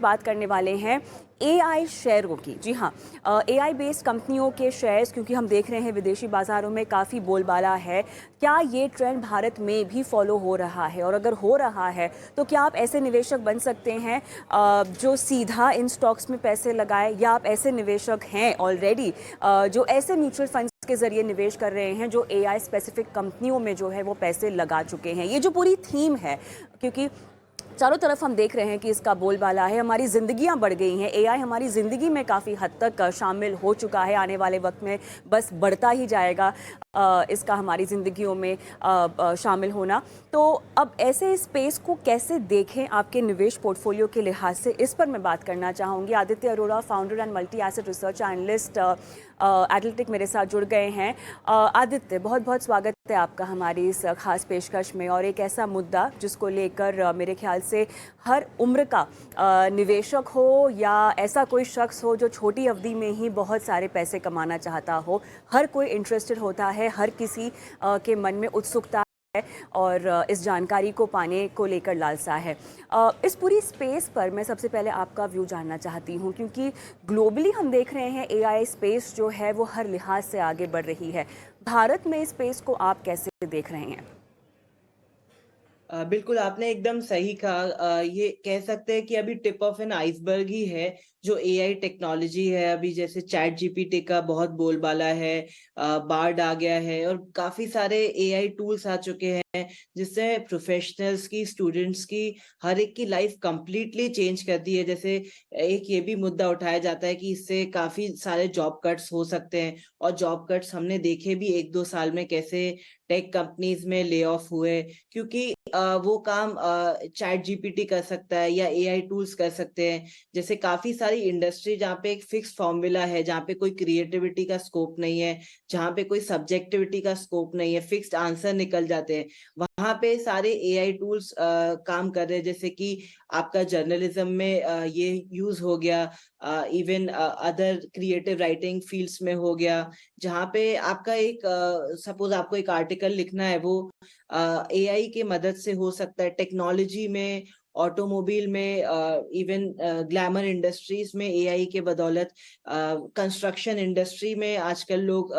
बात करने वाले हैं एआई शेयरों की। जी हाँ, एआई बेस्ड कंपनियों के शेयर्स, क्योंकि हम देख रहे हैं विदेशी बाज़ारों में काफ़ी बोलबाला है। क्या ये ट्रेंड भारत में भी फॉलो हो रहा है, और अगर हो रहा है तो क्या आप ऐसे निवेशक बन सकते हैं जो सीधा इन स्टॉक्स में पैसे लगाए, या आप ऐसे निवेशक हैं ऑलरेडी जो ऐसे म्यूचुअल फंड्स के ज़रिए निवेश कर रहे हैं जो एआई स्पेसिफिक कंपनियों में जो है वो पैसे लगा चुके हैं? ये जो पूरी थीम है, क्योंकि चारों तरफ हम देख रहे हैं कि इसका बोलबाला है, हमारी ज़िंदगियां बढ़ गई हैं, एआई हमारी ज़िंदगी में काफ़ी हद तक शामिल हो चुका है, आने वाले वक्त में बस बढ़ता ही जाएगा इसका हमारी ज़िंदगियों में शामिल होना। तो अब ऐसे स्पेस को कैसे देखें आपके निवेश पोर्टफोलियो के लिहाज से, इस पर मैं बात करना चाहूँगी। Aditya Arora, founder and multi asset research analyst एटलिटिक, मेरे साथ जुड़ गए हैं। आदित्य, बहुत बहुत स्वागत है आपका हमारी इस खास पेशकश में, और एक ऐसा मुद्दा जिसको लेकर मेरे ख्याल से हर उम्र का निवेशक हो या ऐसा कोई शख्स हो जो छोटी अवधि में ही बहुत सारे पैसे कमाना चाहता हो, हर कोई इंटरेस्टेड होता है, हर किसी के मन में उत्सुकता है और इस जानकारी को पाने को लेकर लालसा है। इस पूरी स्पेस पर मैं सबसे पहले आपका व्यू जानना चाहती हूँ, क्योंकि ग्लोबली हम देख रहे हैं एआई स्पेस जो है वो हर लिहाज से आगे बढ़ रही है। भारत में इस स्पेस को आप कैसे देख रहे हैं? बिल्कुल, आपने एकदम सही कहा। ये कह सकते हैं कि अभी टिप ऑफ एन आइसबर्ग ही है, जो एआई टेक्नोलॉजी है। अभी जैसे चैट जीपीटी का बहुत बोलबाला है, बार्ड आ गया है और काफ़ी सारे एआई टूल्स आ चुके हैं, जिससे प्रोफेशनल्स की, स्टूडेंट्स की, हर एक की लाइफ कंप्लीटली चेंज कर दी है। जैसे एक ये भी मुद्दा उठाया जाता है कि इससे काफ़ी सारे जॉब कट्स हो सकते हैं, और जॉब कट्स हमने देखे भी 1-2 साल में कैसे टेक कंपनीज़ में ले ऑफ हुए, क्योंकि वो काम चैट जीपीटी कर सकता है या एआई टूल्स कर सकते हैं। जैसे काफ़ी सारी इंडस्ट्री जहाँ पे एक फिक्स फ़ॉर्मूला है, जहाँ पे कोई क्रिएटिविटी का स्कोप नहीं है, जहाँ पे कोई सब्जेक्टिविटी का स्कोप नहीं है, फिक्स्ड आंसर निकल जाते हैं। वहाँ पे सारे एआई टूल्स काम कर रहे हैं, जैसे कि आपका जर्नलिज़्म में ये यूज़ हो गया, even other creative writing fields में हो गया, जहाँ पे आपका एक सपोज़ आपको एक आर्टिकल लिखना है, वो एआई की मदद से हो सकता है। टेक्नोलॉजी में, ऑटोमोबाइल में, इवन ग्लैमर इंडस्ट्रीज में एआई के बदौलत, कंस्ट्रक्शन इंडस्ट्री में आजकल लोग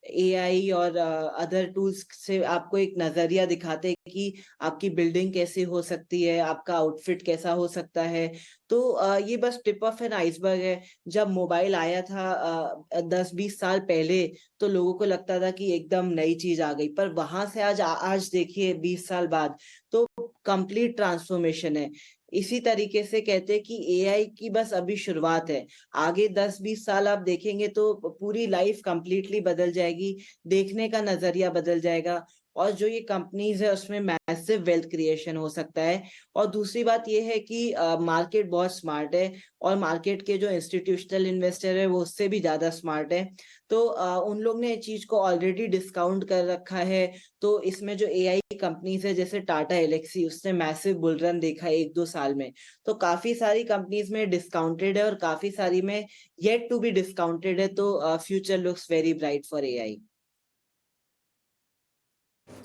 एआई और अदर टूल्स से आपको एक नजरिया दिखाते हैं कि आपकी बिल्डिंग कैसे हो सकती है, आपका आउटफिट कैसा हो सकता है। तो ये बस टिप ऑफ एन आइसबर्ग है। जब मोबाइल आया था 10-20 साल पहले, तो लोगों को लगता था कि एकदम नई चीज आ गई, पर वहां से आज देखिए 20 साल बाद, तो कंप्लीट ट्रांसफॉर्मेशन है। इसी तरीके से कहते हैं कि एआई की बस अभी शुरुआत है। आगे 10-20 साल आप देखेंगे तो पूरी लाइफ कंप्लीटली बदल जाएगी, देखने का नजरिया बदल जाएगा, और जो ये कंपनीज है उसमें मैसिव वेल्थ क्रिएशन हो सकता है। और दूसरी बात ये है कि मार्केट बहुत स्मार्ट है, और मार्केट के जो इंस्टीट्यूशनल इन्वेस्टर है वो उससे भी ज्यादा स्मार्ट है। तो उन लोग ने चीज को ऑलरेडी डिस्काउंट कर रखा है। तो इसमें जो एआई कंपनीज है, जैसे टाटा एलेक्सी, उसने मैसिव बुल रन देखा है 1-2 साल में। तो काफी सारी कंपनीज में डिस्काउंटेड है और काफी सारी में येट टू बी डिस्काउंटेड है। तो future looks very bright for AI.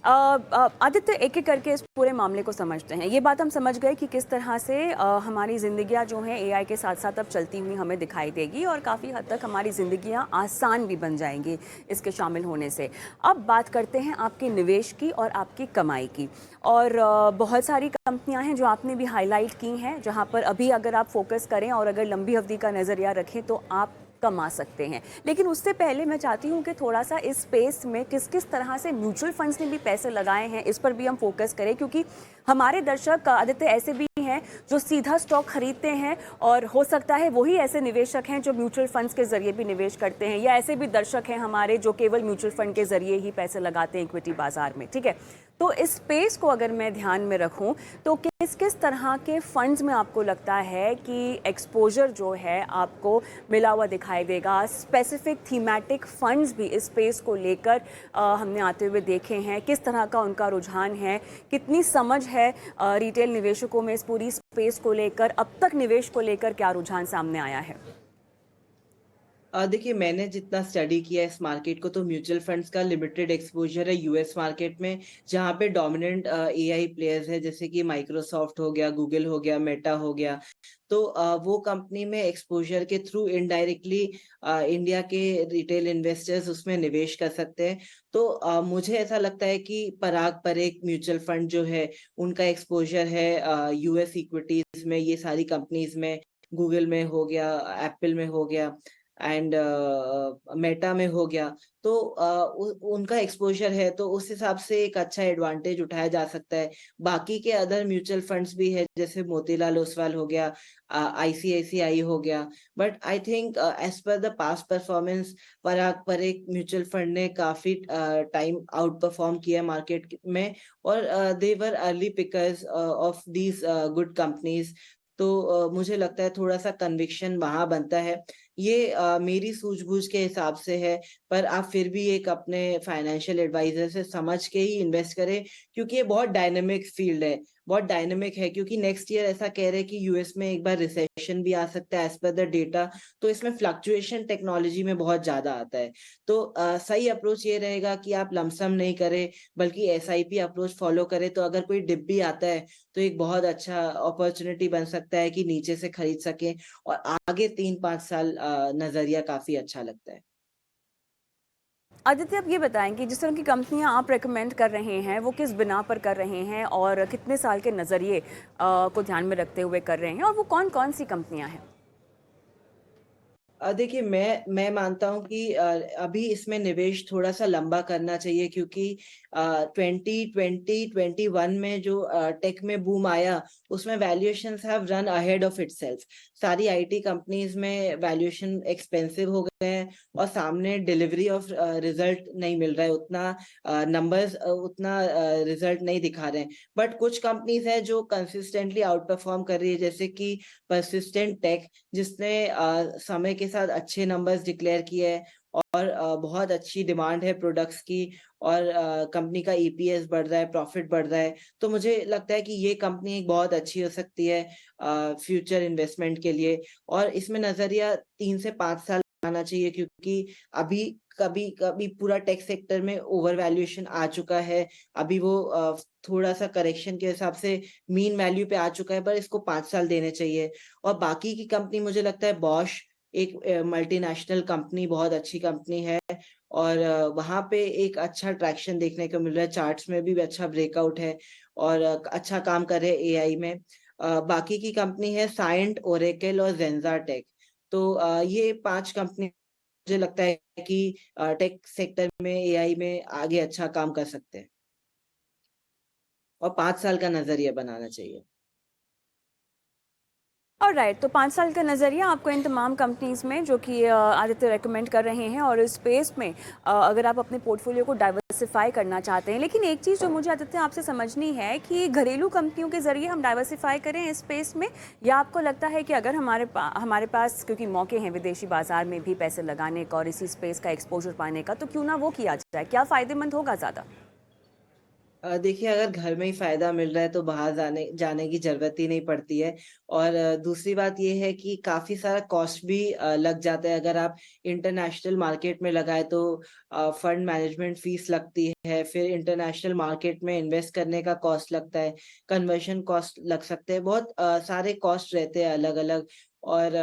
Aditya, एक एक करके इस पूरे मामले को समझते हैं। ये बात हम समझ गए कि किस तरह से हमारी ज़िंदगियां जो हैं एआई के साथ साथ अब चलती हुई हमें दिखाई देगी, और काफ़ी हद तक हमारी ज़िंदगियां आसान भी बन जाएंगी इसके शामिल होने से। अब बात करते हैं आपके निवेश की और आपकी कमाई की। और बहुत सारी कंपनियां हैं जो आपने भी हाईलाइट की हैं, जहां पर अभी अगर आप फोकस करें और अगर लंबी अवधि का नज़रिया रखें तो आप कमा सकते हैं। लेकिन उससे पहले मैं चाहती हूँ कि थोड़ा सा इस स्पेस में किस किस तरह से म्यूचुअल फंड्स ने भी पैसे लगाए हैं, इस पर भी हम फोकस करें, क्योंकि हमारे दर्शक आदित्य ऐसे भी हैं जो सीधा स्टॉक खरीदते हैं, और हो सकता है वही ऐसे निवेशक हैं जो म्यूचुअल फंड्स के जरिए भी निवेश करते हैं, या ऐसे भी दर्शक हैं हमारे जो केवल म्यूचुअल फंड के जरिए ही पैसे लगाते हैं इक्विटी बाजार में। ठीक है, तो इस स्पेस को अगर मैं ध्यान में रखूं तो किस किस तरह के फंड्स में आपको लगता है कि एक्सपोजर जो है आपको मिला हुआ दिखाई देगा? स्पेसिफिक थीमेटिक फंड्स भी इस स्पेस को लेकर हमने आते हुए देखे हैं, किस तरह का उनका रुझान है, कितनी समझ है रिटेल निवेशकों में इस पूरी स्पेस को लेकर, अब तक निवेश को लेकर क्या रुझान सामने आया है? देखिए, मैंने जितना स्टडी किया है इस मार्केट को, तो म्यूचुअल फंड्स का लिमिटेड एक्सपोज़र है यूएस मार्केट में, जहाँ पे डोमिनेंट एआई प्लेयर्स हैं, जैसे कि माइक्रोसॉफ्ट हो गया, गूगल हो गया, मेटा हो गया। तो वो कंपनी में एक्सपोज़र के थ्रू इनडायरेक्टली इंडिया के रिटेल इन्वेस्टर्स उसमें निवेश कर सकते हैं। तो मुझे ऐसा लगता है कि पराग पर एक म्यूचुअल फंड जो है, उनका एक्सपोज़र है यूएस इक्विटीज़ में, ये सारी कंपनीज़ में, गूगल में हो गया, एप्पल में हो गया एंड मेटा में हो गया। तो उनका एक्सपोज़र है, तो उस हिसाब से एक अच्छा एडवांटेज उठाया जा सकता है। बाकी के अदर म्यूचुअल फंड्स भी है, जैसे मोतीलाल ओसवाल हो गया, आईसीआईसीआई हो गया। But I think as per the past performance, Parag पर एक म्यूचुअल फंड ने काफ़ी टाइम आउट परफॉर्म किया मार्केट में, और they were early pickers of these good companies. तो मुझे लगता है थोड़ा-सा कन्विक्शन वहाँ बनता है। ये मेरी सूझबूझ के हिसाब से है, पर आप फिर भी एक अपने फाइनेंशियल एडवाइज़र से समझ के ही इन्वेस्ट करें, क्योंकि ये बहुत डायनामिक फ़ील्ड है, बहुत डायनामिक है, क्योंकि नेक्स्ट ईयर ऐसा कह रहे हैं कि यूएस में एक बार रिसेशन भी आ सकता है एज़ पर द डेटा, तो इसमें फ्लक्चुएशन टेक्नोलॉजी में बहुत ज़्यादा आता है। तो सही अप्रोच ये रहेगा कि आप लमसम नहीं करें, बल्कि एसआईपी अप्रोच फ़ॉलो करें, तो अगर कोई डिप भी आता है, तो एक बहुत अच्छा अपॉर्च्युनिटी बन सकता है कि नीचे से खरीद सकें, और आगे 3-5 साल नज़रिया काफ़ी अच्छा लगता है। आदित्य, आप ये बताएँ कि जिस तरह की कंपनियाँ आप रिकमेंड कर रहे हैं, वो किस बिना पर कर रहे हैं और कितने साल के नज़रिए को ध्यान में रखते हुए कर रहे हैं और वो कौन-कौन सी कंपनियाँ हैं? देखिए, मैं मानता हूँ कि अभी इसमें निवेश थोड़ा-सा लंबा करना चाहिए, क्योंकि 2020-21 में जो टेक में बूम आया, उसमें valuations have run ahead of itself. सारी आईटी कंपनीज़ में वैल्यूएशन एक्सपेंसिव हो गए हैं, और सामने डिलीवरी ऑफ रिज़ल्ट नहीं मिल रहा है, उतना नंबर्स उतना रिज़ल्ट नहीं दिखा रहे हैं। बट कुछ कंपनीज़ हैं जो कंसिस्टेंटली आउट परफॉर्म कर रही है, जैसे कि पर्सिस्टेंट टेक, जिसने समय के साथ अच्छे नंबर्स डिक्लेयर किए हैं, और बहुत अच्छी डिमांड है प्रोडक्ट्स की, और कंपनी का ईपीएस बढ़ रहा है, प्रॉफिट बढ़ रहा है। तो मुझे लगता है कि ये कंपनी एक बहुत अच्छी हो सकती है फ्यूचर इन्वेस्टमेंट के लिए, और इसमें नज़रिया 3 से 5 साल आना चाहिए, क्योंकि अभी कभी-कभी पूरा टेक सेक्टर में ओवर वैल्यूएशन आ चुका है। अभी वो थोड़ा-सा करेक्शन के हिसाब से मीन वैल्यू पे आ चुका है, पर इसको 5 साल देने चाहिए। और बाकी की कंपनी, मुझे लगता है बॉश एक मल्टीनेशनल कंपनी, बहुत अच्छी कंपनी है, और वहाँ पे एक अच्छा ट्रैक्शन देखने को मिल रहा है, चार्ट्स में भी अच्छा ब्रेकआउट है, और अच्छा काम कर रहे हैं एआई में। बाकी की कंपनी है सायंट, ओरेकल और ज़ेंजा टेक। तो ये 5 कंपनी मुझे लगता है कि टेक सेक्टर में, एआई में आगे अच्छा काम कर सकते हैं, और 5 साल का नज़रिया बनाना चाहिए। ऑलराइट, तो 5 साल का नज़रिया आपको इन तमाम कंपनीज़ में जो कि आदित्य रेकमेंड कर रहे हैं और इस स्पेस में अगर आप अपने पोर्टफोलियो को डाइवर्सिफाई करना चाहते हैं। लेकिन एक चीज़ जो मुझे आदित्य आपसे समझनी है कि घरेलू कंपनियों के ज़रिए हम डाइवर्सिफाई करें इस स्पेस में, या आपको लगता है कि अगर हमारे पास क्योंकि मौके हैं विदेशी बाज़ार में भी पैसे लगाने का और इसी स्पेस का एक्सपोजर पाने का, तो क्यों ना वो किया जाए? क्या फ़ायदेमंद होगा ज़्यादा? देखिए, अगर घर में ही फ़ायदा मिल रहा है, तो बाहर जाने जाने की ज़रूरत ही नहीं पड़ती है, और दूसरी बात ये है कि काफ़ी सारा कॉस्ट भी लग जाता है। अगर आप इंटरनेशनल मार्केट में लगाएँ, तो फंड मैनेजमेंट फ़ीस लगती है, फिर इंटरनेशनल मार्केट में इन्वेस्ट करने का कॉस्ट लगता है, कन्वर्शन कॉस्ट लग सकते हैं, बहुत सारे कॉस्ट रहते हैं अलग-अलग, और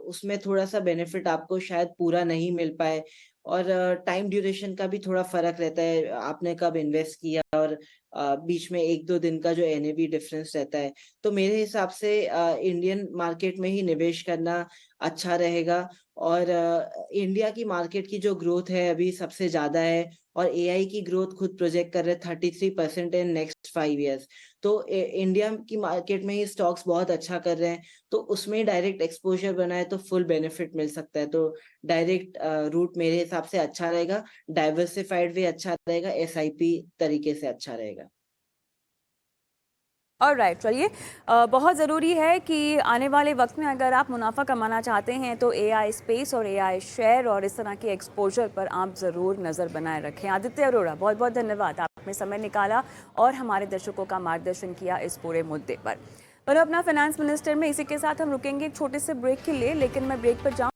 उसमें थोड़ा-सा बेनिफिट आपको शायद पूरा नहीं मिल पाए, और टाइम ड्यूरेशन का भी थोड़ा फ़र्क रहता है, आपने कब इन्वेस्ट किया, और बीच में 1-2 दिन का जो एनएवी डिफरेंस रहता है। तो मेरे हिसाब से इंडियन मार्केट में ही निवेश करना अच्छा रहेगा, और इंडिया की मार्केट की जो ग्रोथ है अभी सबसे ज़्यादा है, और एआई की ग्रोथ खुद प्रोजेक्ट कर रहे हैं 33% इन नेक्स्ट 5 इयर्स। तो इंडिया की मार्केट में ही स्टॉक्स बहुत अच्छा कर रहे हैं, तो उसमें डायरेक्ट एक्सपोज़र बनाए तो फुल बेनिफिट मिल सकता है। तो डायरेक्ट रूट मेरे हिसाब से अच्छा रहेगा, डाइवर्सिफाइड भी अच्छा रहेगा, एसआईपी तरीके से अच्छा रहेगा। ऑलराइट, चलिए, बहुत ज़रूरी है कि आने वाले वक्त में अगर आप मुनाफा कमाना चाहते हैं तो एआई स्पेस और एआई शेयर और इस तरह के एक्सपोजर पर आप ज़रूर नज़र बनाए रखें। आदित्य अरोड़ा, बहुत बहुत धन्यवाद, आपने समय निकाला और हमारे दर्शकों का मार्गदर्शन किया इस पूरे मुद्दे पर। और अपना फाइनेंस मिनिस्टर में इसी के साथ हम रुकेंगे एक छोटे से ब्रेक के लिए, लेकिन मैं ब्रेक पर जाऊँ